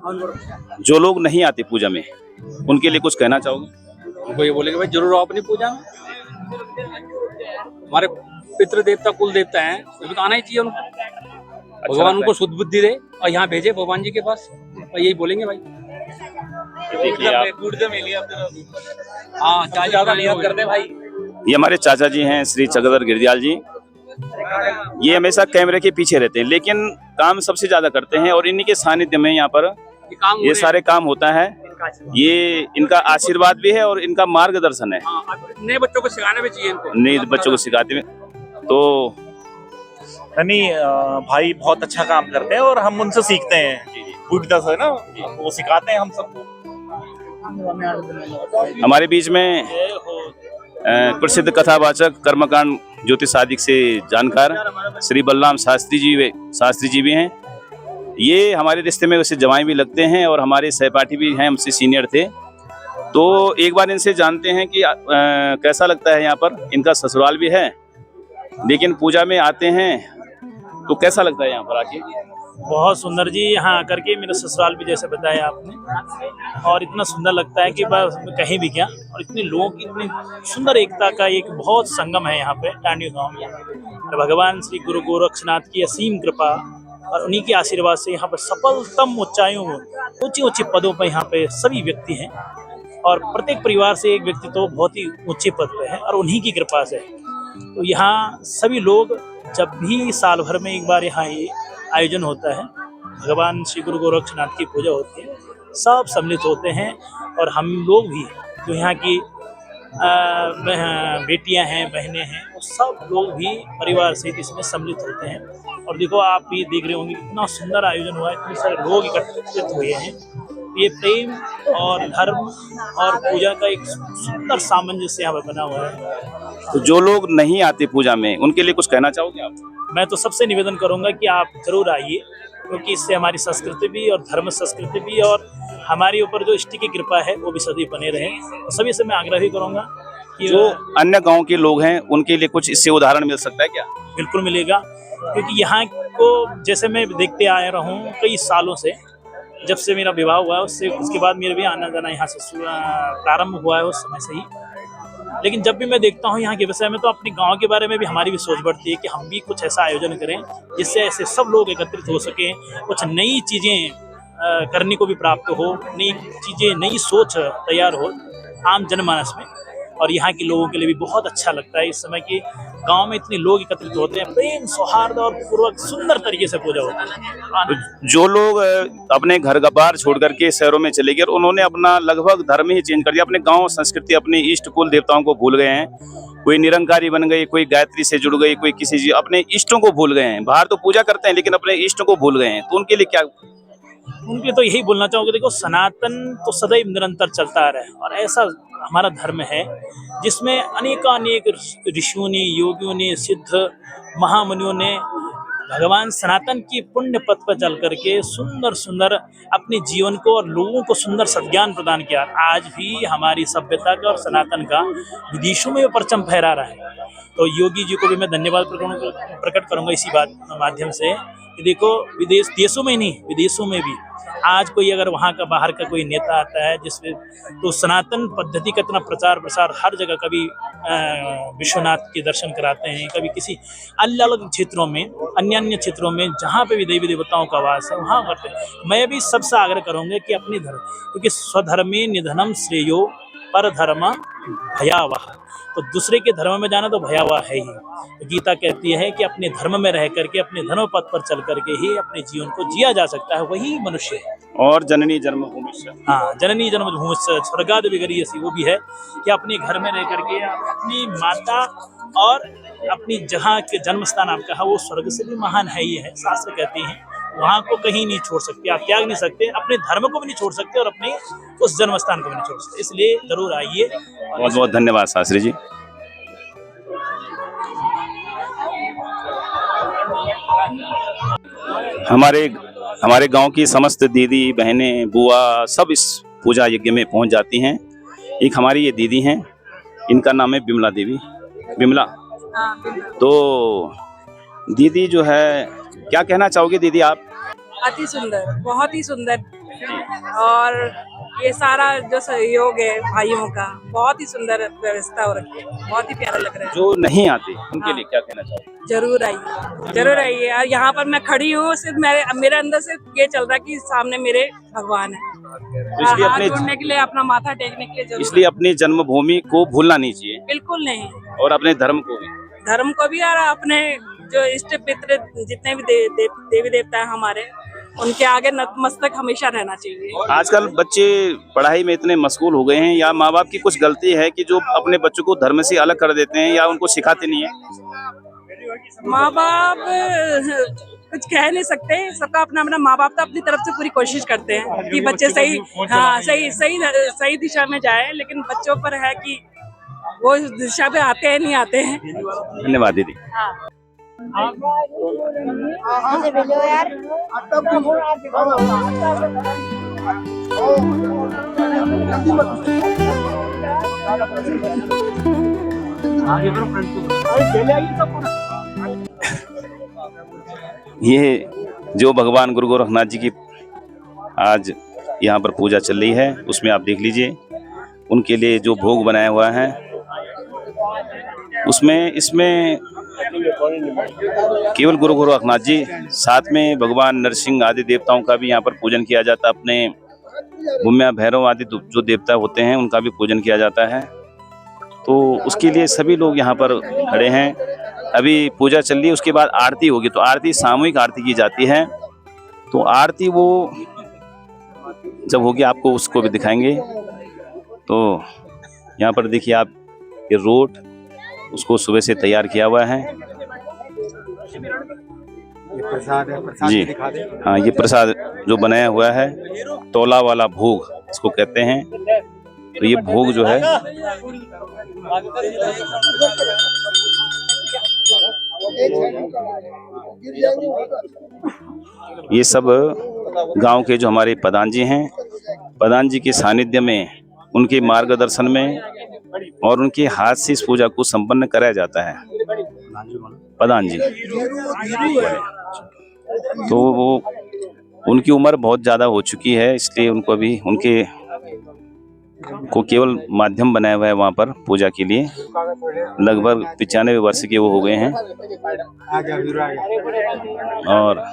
जो लोग नहीं आते पूजा में उनके लिए कुछ कहना चाहोगे? उनको ये बोलेंगे भाई जरूर आओ अपनी पूजा में। हमारे पितृ देवता कुल देवता हैं, उसमें तो आना ही चाहिए उनको। भगवान उनको शुद्ध बुद्धि दे और यहाँ भेजे भगवान जी के पास, और यही बोलेंगे भाई। देखिए आप, हाँ ज्यादा मेहनत करते हैं भाई। ये हमारे चाचा जी हैं श्री चक्रधर गिरदियाल जी। ये हमेशा कैमरे के पीछे रहते हैं लेकिन काम सबसे ज्यादा करते हैं और इन्हीं के सानिध्य में यहाँ पर ये सारे काम होता है। ये इनका आशीर्वाद भी है और इनका मार्गदर्शन है। नए बच्चों को सिखाना भी चाहिए इनको, नए बच्चों को सिखाते हैं। तो नहीं भाई बहुत अच्छा काम करते हैं और हम उनसे सीखते हैं बुढ़ता से ना, वो सिखाते हैं हम सबको। हमारे बीच में प्रसिद्ध कथावाचक कर्मकांड ज्योतिषादिक से जानकार श्री बलराम शास्त्री जी भी हैं। ये हमारे रिश्ते में वैसे जवाई भी लगते हैं और हमारे सहपाठी भी हैं, हमसे सीनियर थे। तो एक बार इनसे जानते हैं कि कैसा लगता है यहाँ पर। इनका ससुराल भी है लेकिन पूजा में आते हैं तो कैसा लगता है यहाँ पर आके? बहुत सुंदर जी, यहाँ आकर के मेरा ससुराल भी जैसे बताया आपने, और इतना सुंदर लगता है कि बस कहीं भी क्या। और इतने लोगों की इतनी सुंदर एकता का एक बहुत संगम है यहाँ पे टांडियो गांव में। और भगवान श्री गुरु गोरक्षनाथ की असीम कृपा और उन्हीं के आशीर्वाद से यहाँ पर सफलतम ऊंचाइयों में ऊंची ऊंची पदों पर यहाँ पे सभी व्यक्ति हैं। और प्रत्येक परिवार से एक व्यक्ति तो बहुत ही ऊंचे पद पे है और उन्हीं की कृपा से। तो यहाँ सभी लोग जब भी साल भर में एक बार यहाँ ये आयोजन होता है, भगवान श्री गुरु गोरक्षनाथ की पूजा होती है, सब सम्मिलित होते हैं। और हम लोग भी जो यहाँ की बेटियां हैं, बहनें हैं, वो सब लोग भी परिवार सहित इसमें सम्मिलित होते हैं। और देखो आप भी देख रहे होंगे इतना सुंदर आयोजन हुआ है, इतने सारे लोग एकत्रित हुए हैं। ये प्रेम और धर्म और पूजा का एक सुंदर सामंजस्य यहाँ पर बना हुआ है। तो जो लोग नहीं आते पूजा में उनके लिए कुछ कहना चाहोगे आप? मैं तो सबसे निवेदन करूंगा कि आप जरूर आइए, क्योंकि इससे हमारी संस्कृति भी और धर्म संस्कृति भी और हमारे ऊपर जो इष्ट की कृपा है वो भी सदैव बने रहे। और सभी से मैं आग्रह भी करूंगा कि जो अन्य गांव के लोग हैं उनके लिए कुछ इससे उदाहरण मिल सकता है क्या? बिल्कुल मिलेगा, क्योंकि यहाँ को जैसे मैं देखते आ रहा हूँ कई सालों से, जब से मेरा विवाह हुआ है उसके बाद मेरा भी आना जाना यहाँ से प्रारंभ हुआ है उस समय से ही। लेकिन जब भी मैं देखता हूँ यहाँ के विषय में तो अपने गांव के बारे में भी हमारी भी सोच बढ़ती है कि हम भी कुछ ऐसा आयोजन करें जिससे ऐसे सब लोग एकत्रित हो सकें, कुछ नई चीज़ें करने को भी प्राप्त हो, नई चीज़ें, नई सोच तैयार हो आम जनमानस में। और यहाँ के लोगों के लिए भी बहुत अच्छा लगता है इस समय कि गांव में इतने लोग एकत्रित होते हैं, प्रेम सौहार्द और पूर्वक सुंदर तरीके से पूजा होती है। जो लोग अपने घर बार छोड़ करके शहरों में चले गए और उन्होंने अपना लगभग धर्म ही चेंज कर दिया, अपने गांव संस्कृति, अपने इष्ट कुल देवताओं को भूल गए हैं। कोई निरंकारी बन गए, कोई गायत्री से जुड़ गई, कोई किसी चीज, अपने इष्टों को भूल गए हैं। बाहर तो पूजा करते हैं लेकिन अपने इष्टों को भूल गए हैं। तो उनके लिए क्या? उनके तो यही बोलना चाहूँगा, देखो सनातन तो सदैव निरंतर चलता आ रहा है और ऐसा हमारा धर्म है जिसमें अनेकानेक ऋषियों ने, योगियों ने, सिद्ध महामुनियों ने भगवान सनातन की पुण्य पथ पर चल करके सुंदर सुंदर अपने जीवन को और लोगों को सुंदर सद्ज्ञान प्रदान किया। आज भी हमारी सभ्यता का और सनातन का विदेशों में परचम फहरा रहा है। तो योगी जी को भी मैं धन्यवाद प्रकट करूंगा इसी बात माध्यम से कि देखो देशों में नहीं, विदेशों में भी आज कोई अगर वहाँ का बाहर का कोई नेता आता है जिसमें तो सनातन पद्धति का इतना प्रचार प्रसार हर जगह, कभी विश्वनाथ के दर्शन कराते हैं, कभी किसी अलग अलग क्षेत्रों में, अन्य क्षेत्रों में जहाँ पे भी देवी देवताओं का वास है वहाँ करते हैं। मैं भी सबसे आग्रह करूँगा कि अपने धर्म, क्योंकि स्वधर्मे निधनम श्रेयो पर धर्म भयावह, तो दूसरे के धर्म में जाना तो भयावह है ही। तो गीता कहती है कि अपने धर्म में रह करके, अपने धर्म पथ पर चल करके ही अपने जीवन को जिया जा सकता है, वही मनुष्य है। और जननी जन्मभूमि, हाँ, जननी जन्मभूमि स्वर्गाद विगरीयसी, वो भी है कि अपने घर में रह करके अपनी माता और अपनी जहाँ के जन्म स्थान आपका है वो स्वर्ग से भी महान है ही है। शास्त्र कहते हैं वहाँ को कहीं नहीं छोड़ सकते, आप त्याग नहीं सकते, अपने धर्म को भी नहीं छोड़ सकते और अपने उस जन्म स्थान को भी नहीं छोड़ सकते। इसलिए जरूर आइए। बहुत बहुत धन्यवाद शास्त्री जी। हमारे गांव की समस्त दीदी बहनें बुआ सब इस पूजा यज्ञ में पहुंच जाती हैं। एक हमारी ये दीदी हैं, इनका नाम है बिमला देवी। बिमला, तो दीदी जो है क्या कहना चाहोगे दीदी आप? अति सुंदर, बहुत ही सुंदर और ये सारा जो सहयोग है भाइयों का, बहुत ही सुंदर व्यवस्था हो रखी है, बहुत ही प्यारा लग रहा है। जो नहीं आते उनके लिए क्या कहना चाहोगे? जरूर आइए, जरूर आइए। और यहाँ पर मैं खड़ी हूँ, सिर्फ मेरे अंदर से ये चल रहा है कि सामने मेरे भगवान है। इसलिए हाथ अपने जोड़ने के लिए, अपना माथा टेकने के लिए जरूर इसलिए अपनी जन्मभूमि को भूलना नहीं चाहिए बिल्कुल नहीं। और अपने धर्म को भी। धर्म को भी और अपने जो इष्ट पितृ जितने भी देवी देवता है हमारे, उनके आगे नतमस्तक हमेशा रहना चाहिए। आजकल बच्चे पढ़ाई में इतने मशगूल हो गए हैं या माँ बाप की कुछ गलती है कि जो अपने बच्चों को धर्म से अलग कर देते हैं या उनको सिखाते नहीं है। माँ बाप कुछ कह नहीं सकते, सबका अपना अपना। माँ बाप तो अपनी तरफ से पूरी कोशिश करते हैं कि बच्चे सही दिशा में जाए, लेकिन बच्चों पर है कि वो इस दिशा पे आते हैं नहीं आते हैं। धन्यवाद दीदी। ये जो भगवान गुरु गोरखनाथ जी की आज यहाँ पर पूजा चल रही है, उसमें आप देख लीजिए उनके लिए जो भोग बनाया हुआ है, उसमें इसमें केवल गुरु गोरखनाथ जी, साथ में भगवान नरसिंह आदि देवताओं का भी यहाँ पर पूजन किया जाता है। अपने भूम्या भैरव आदि जो देवता होते हैं उनका भी पूजन किया जाता है। तो उसके लिए सभी लोग यहाँ पर खड़े हैं। अभी पूजा चल रही है, उसके बाद आरती होगी। तो आरती सामूहिक आरती की जाती है। तो आरती वो जब होगी आपको उसको भी दिखाएंगे। तो यहाँ पर देखिए आप, ये रोट उसको सुबह से तैयार किया हुआ है। ये प्रसाद है, प्रसाद जी दिखा दे। हाँ, ये प्रसाद जो बनाया हुआ है, तोला वाला भोग इसको कहते हैं। तो ये भोग जो है ये सब गांव के जो हमारे प्रधान जी हैं, प्रधान जी के सानिध्य में, उनके मार्गदर्शन में और उनके हाथ से इस पूजा को संपन्न कराया जाता है। प्रधान जी तो वो उनकी उम्र बहुत ज़्यादा हो चुकी है, इसलिए उनको अभी उनके को केवल माध्यम बनाया हुआ है वहाँ पर पूजा के लिए। लगभग 95 वर्ष के वो हो गए हैं। और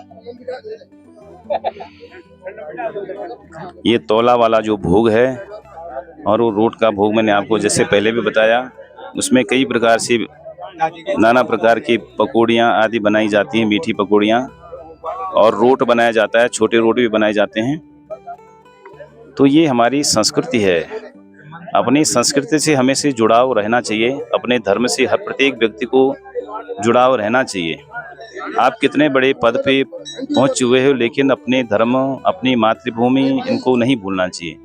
ये तोला वाला जो भोग है और वो रोट का भोग, मैंने आपको जैसे पहले भी बताया, उसमें कई प्रकार से नाना प्रकार की पकौड़ियाँ आदि बनाई जाती हैं, मीठी पकौड़ियाँ, और रोट बनाया जाता है, छोटे रोट भी बनाए जाते हैं। तो ये हमारी संस्कृति है। अपनी संस्कृति से हमें से जुड़ाव रहना चाहिए, अपने धर्म से हर प्रत्येक व्यक्ति को जुड़ाव रहना चाहिए। आप कितने बड़े पद पे पहुंच चुके हो, लेकिन अपने धर्म, अपनी मातृभूमि, इनको नहीं भूलना चाहिए।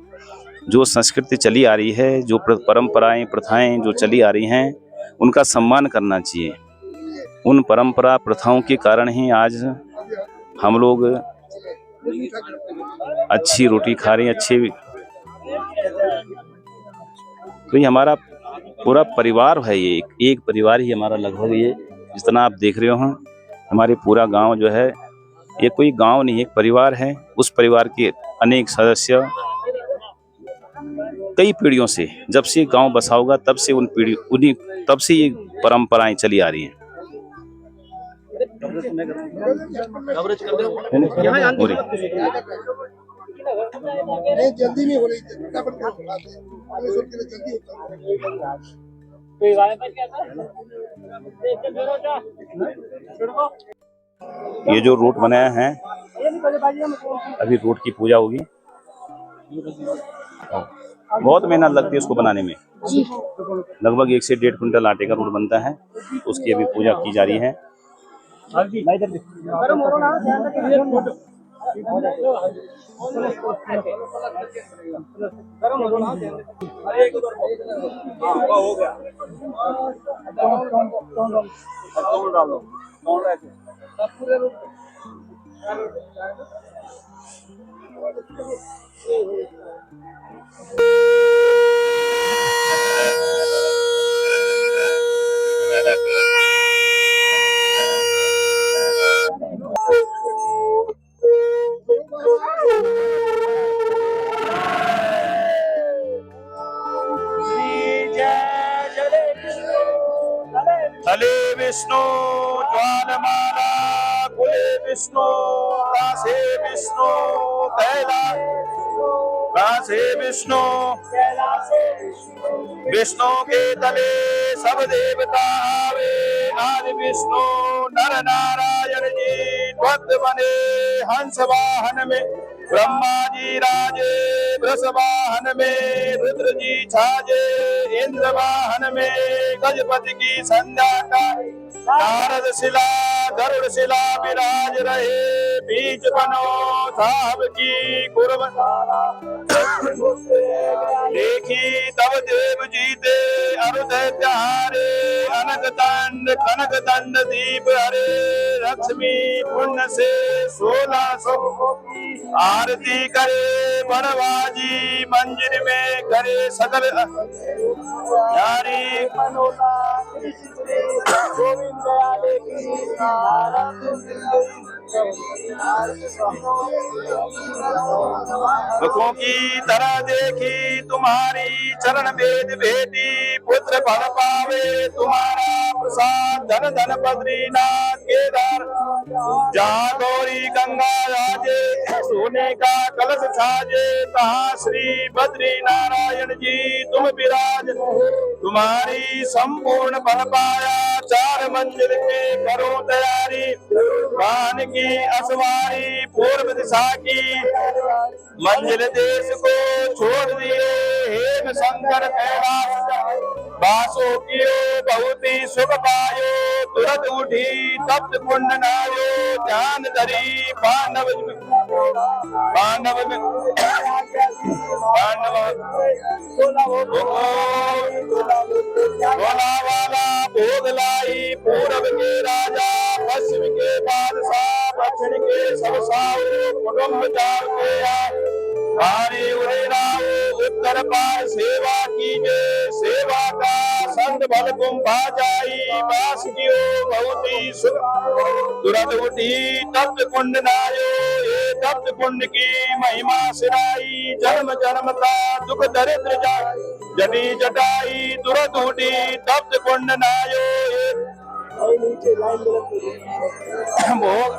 जो संस्कृति चली आ रही है, जो परंपराएं प्रथाएं जो चली आ रही हैं, उनका सम्मान करना चाहिए। उन परंपरा प्रथाओं के कारण ही आज हम लोग अच्छी रोटी खा रहे हैं, अच्छे। तो ये हमारा पूरा परिवार है, ये एक परिवार ही हमारा लगभग, ये जितना आप देख रहे हो, हमारे पूरा गांव जो है, ये कोई गांव नहीं, एक परिवार है। उस परिवार के अनेक सदस्य कई पीढ़ियों से, जब से गांव बसा होगा तब से तब से ये परंपराएं चली आ रही हैं। नहीं, जल्दी नहीं हो रही थी, फटाफट जल्दी ये जो रोट बनाया है, अभी रोट की पूजा होगी। बहुत मेहनत लगती है उसको बनाने में। लगभग 1 से 1.5 कुंटल आटे का रोट बनता है। उसकी अभी पूजा की जा रही है। विष्णु ज्वालमाला कुले विष्णु कासे विष्णु कासे विष्णु विष्णु के तले सब देवता आवे आदि विष्णु नर नारायण जी ध्वज बने हंस वाहन में ब्रह्मा जी राजे वृष वाहन में रुद्र जी छाजे इंद्र वाहन में गजपति की संध्या का नारद शिला गरुड़ शिला विराज रहे बीच बनो साहब की कुर्ब देखी तब देव जीते अरुदय त्यारे अनक दंड कनक दंड दीप हरे लक्ष्मी पुण्य से 1600 आरती करे बनवाजी मंदिर में करे सकल यारी दुखों की तरह देखी तुम्हारी चरण वेद भेटी पुत्र फल पावे तुम्हारा प्रसाद धन धन बद्रीनाथ केदार जहाँ गौरी गंगा राजे सोने का कलश छाजे तहाँ श्री बद्री नारायण जी तुम विराज तुम्हारी संपूर्ण फल पाया 4 मंजिल के करो तैयारी वाहन की असवारी पूर्व दिशा की मंजिल देश को छोड़ दिए हेम शंकर कैलाश बासो कियो बहुत ही सुख पायो तुरंत उठी तप्त पुण्य नायो ध्यान धरी पांडव भोला वाला भोग लाई पूरब के राजा पश्चिम के बादशाह दक्षिण के सब साधु कुटुंब जाल के हरे उरे राम उत्तर पार सेवा कीजे सेवा का संत बल कुंभा जाई बास कियो बहुत ही सुख तुरंत उठी तप्त कुंड नायो ये तप्त कुंड की महिमा सिराई जन्म जन्म का दुख दरिद्र जाई जटी जटाई तुरंत उठी तप्त कुंड नायो ये भोग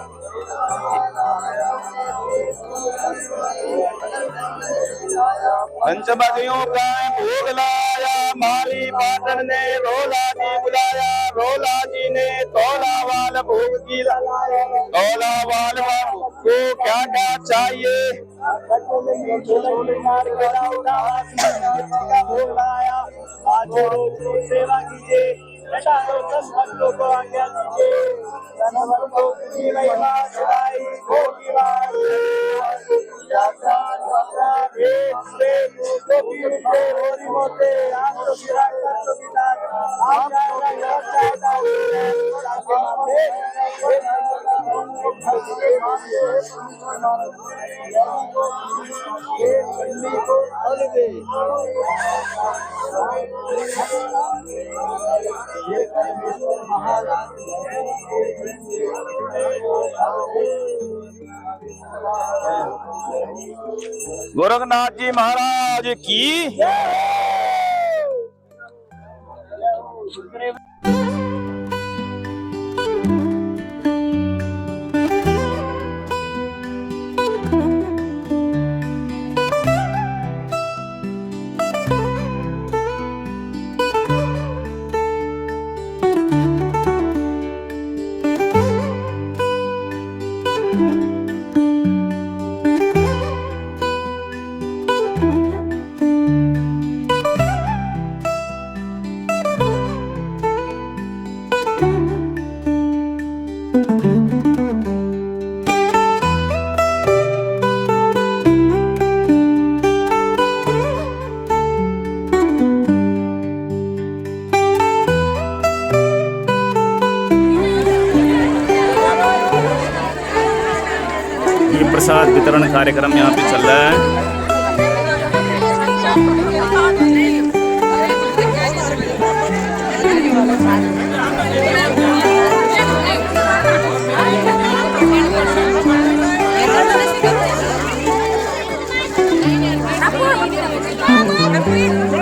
पंचबदियों का भोग लाया माली पाटन ने रोला जी बुलाया रोला जी ने तोला वाल भोग की तोला वाल को क्या क्या चाहिए भोग लाया सेवा कीजिए भक्तों को आज्ञा दीजिए गोरखनाथ जी महाराज की प्रसाद वितरण कार्यक्रम यहाँ पे चल रहा है। Aku